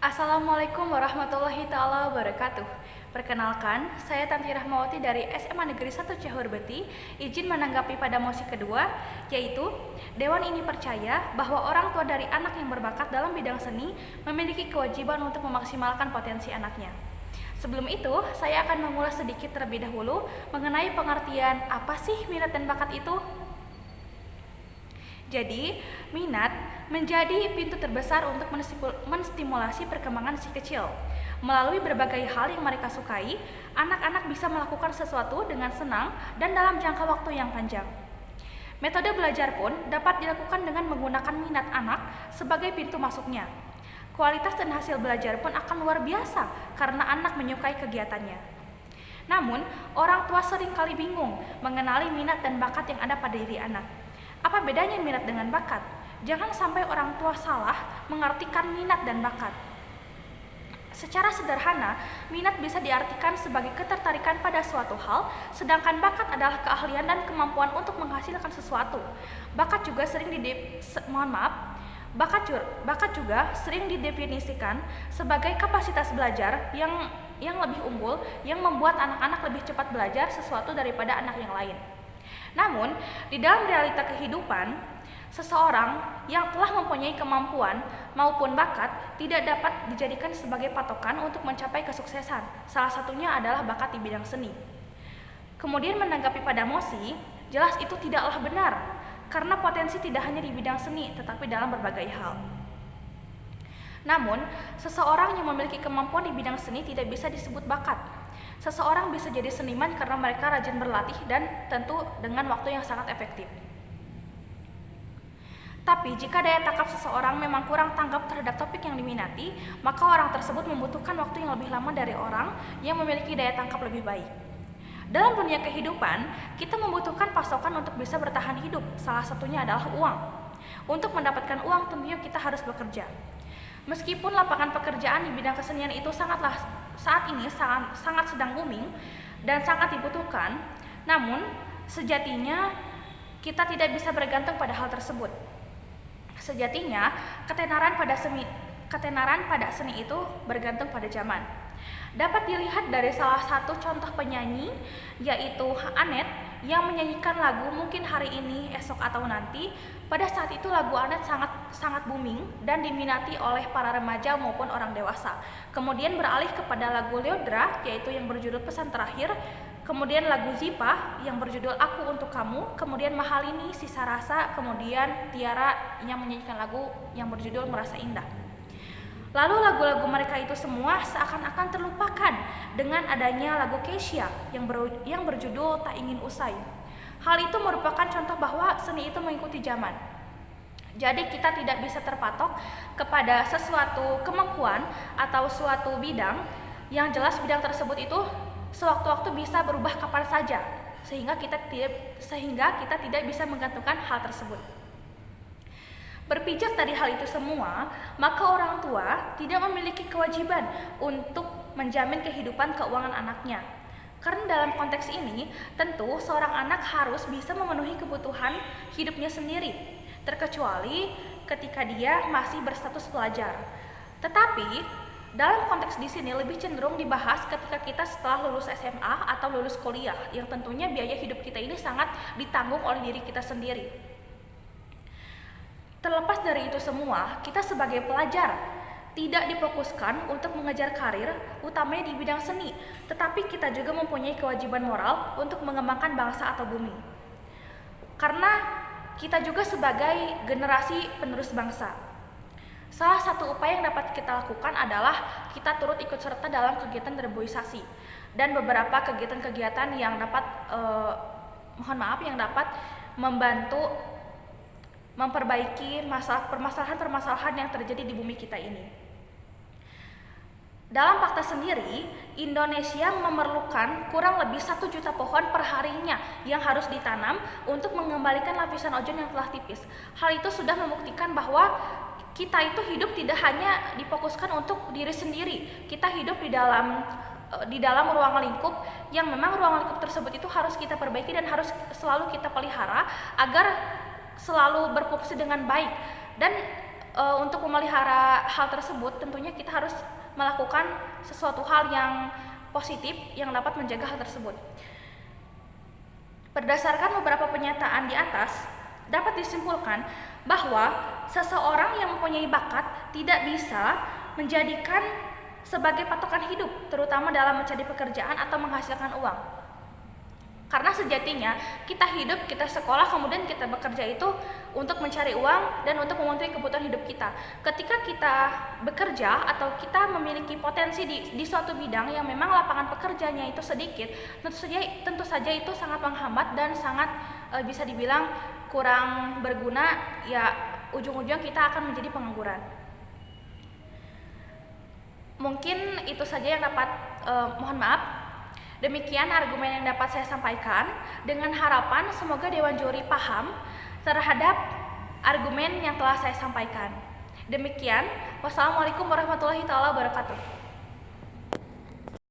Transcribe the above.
Assalamualaikum warahmatullahi taala wabarakatuh. Perkenalkan, saya Tanti Rahmawati dari SMA Negeri 1 Cihurbeti, izin menanggapi pada mosi kedua, yaitu Dewan ini percaya bahwa orang tua dari anak yang berbakat dalam bidang seni memiliki kewajiban untuk memaksimalkan potensi anaknya. Sebelum itu, saya akan mengulas sedikit terlebih dahulu mengenai pengertian apa sih minat dan bakat itu. Jadi, minat menjadi pintu terbesar untuk menstimulasi perkembangan si kecil. Melalui berbagai hal yang mereka sukai, anak-anak bisa melakukan sesuatu dengan senang dan dalam jangka waktu yang panjang. Metode belajar pun dapat dilakukan dengan menggunakan minat anak sebagai pintu masuknya. Kualitas dan hasil belajar pun akan luar biasa karena anak menyukai kegiatannya. Namun, orang tua seringkali bingung mengenali minat dan bakat yang ada pada diri anak. Apa bedanya minat dengan bakat? Jangan sampai orang tua salah mengartikan minat dan bakat. Secara sederhana, minat bisa diartikan sebagai ketertarikan pada suatu hal, sedangkan bakat adalah keahlian dan kemampuan untuk menghasilkan sesuatu. Bakat juga sering didefinisikan sebagai kapasitas belajar yang lebih unggul, yang membuat anak-anak lebih cepat belajar sesuatu daripada anak yang lain. Namun, di dalam realita kehidupan, seseorang yang telah mempunyai kemampuan maupun bakat tidak dapat dijadikan sebagai patokan untuk mencapai kesuksesan. Salah satunya adalah bakat di bidang seni. Kemudian menanggapi pada mosi, jelas itu tidaklah benar, karena potensi tidak hanya di bidang seni, tetapi dalam berbagai hal. Namun, seseorang yang memiliki kemampuan di bidang seni tidak bisa disebut bakat. Seseorang bisa jadi seniman karena mereka rajin berlatih dan tentu dengan waktu yang sangat efektif. Tapi jika daya tangkap seseorang memang kurang tanggap terhadap topik yang diminati, maka orang tersebut membutuhkan waktu yang lebih lama dari orang yang memiliki daya tangkap lebih baik. Dalam dunia kehidupan, kita membutuhkan pasokan untuk bisa bertahan hidup. Salah satunya adalah uang. Untuk mendapatkan uang tentunya kita harus bekerja. Meskipun lapangan pekerjaan di bidang kesenian itu saat ini sangat sedang booming dan sangat dibutuhkan, namun sejatinya kita tidak bisa bergantung pada hal tersebut. Sejatinya, ketenaran pada seni itu bergantung pada zaman. Dapat dilihat dari salah satu contoh penyanyi, yaitu Anet, yang menyanyikan lagu mungkin hari ini, esok atau nanti. Pada saat itu lagu Anet sangat booming dan diminati oleh para remaja maupun orang dewasa. Kemudian beralih kepada lagu Leodra, yaitu yang berjudul Pesan Terakhir. Kemudian lagu Zipa yang berjudul Aku Untuk Kamu. Kemudian Mahalini, Sisa Rasa. Kemudian Tiara yang menyanyikan lagu yang berjudul Merasa Indah. Lalu lagu-lagu mereka itu semua seakan-akan terlupakan dengan adanya lagu Keisha yang berjudul Tak Ingin Usai. Hal itu merupakan contoh bahwa seni itu mengikuti zaman. Jadi kita tidak bisa terpatok kepada sesuatu kemampuan atau suatu bidang, yang jelas bidang tersebut itu sewaktu-waktu bisa berubah kapan saja, sehingga kita tidak bisa menggantungkan hal tersebut. Berpijak dari hal itu semua, maka orang tua tidak memiliki kewajiban untuk menjamin kehidupan keuangan anaknya. Karena dalam konteks ini, tentu seorang anak harus bisa memenuhi kebutuhan hidupnya sendiri, terkecuali ketika dia masih berstatus pelajar. Tetapi, dalam konteks di sini lebih cenderung dibahas ketika kita setelah lulus SMA atau lulus kuliah, yang tentunya biaya hidup kita ini sangat ditanggung oleh diri kita sendiri. Terlepas dari itu semua, kita sebagai pelajar tidak difokuskan untuk mengejar karir, utamanya di bidang seni, tetapi kita juga mempunyai kewajiban moral untuk mengembangkan bangsa atau bumi. Karena kita juga sebagai generasi penerus bangsa. Salah satu upaya yang dapat kita lakukan adalah kita turut ikut serta dalam kegiatan reboisasi dan beberapa kegiatan-kegiatan yang dapat membantu memperbaiki permasalahan-permasalahan yang terjadi di bumi kita ini. Dalam fakta sendiri, Indonesia memerlukan kurang lebih 1 juta pohon per harinya yang harus ditanam untuk mengembalikan lapisan ozon yang telah tipis. Hal itu sudah membuktikan bahwa kita itu hidup tidak hanya difokuskan untuk diri sendiri. Kita hidup di dalam ruang lingkup yang memang ruang lingkup tersebut itu harus kita perbaiki dan harus selalu kita pelihara agar selalu berfungsi dengan baik. Dan untuk memelihara hal tersebut tentunya kita harus melakukan sesuatu hal yang positif yang dapat menjaga hal tersebut. Berdasarkan beberapa pernyataan di atas, dapat disimpulkan bahwa seseorang yang mempunyai bakat tidak bisa menjadikan sebagai patokan hidup, terutama dalam mencari pekerjaan atau menghasilkan uang. Karena sejatinya kita hidup, kita sekolah, kemudian kita bekerja itu untuk mencari uang dan untuk memenuhi kebutuhan hidup kita. Ketika kita bekerja atau kita memiliki potensi di suatu bidang yang memang lapangan pekerjaannya itu sedikit, tentu saja itu sangat menghambat dan sangat bisa dibilang kurang berguna, ya ujung-ujung kita akan menjadi pengangguran. Mungkin itu saja yang dapat, mohon maaf. Demikian argumen yang dapat saya sampaikan, dengan harapan semoga Dewan Juri paham terhadap argumen yang telah saya sampaikan. Demikian, wassalamualaikum warahmatullahi wabarakatuh.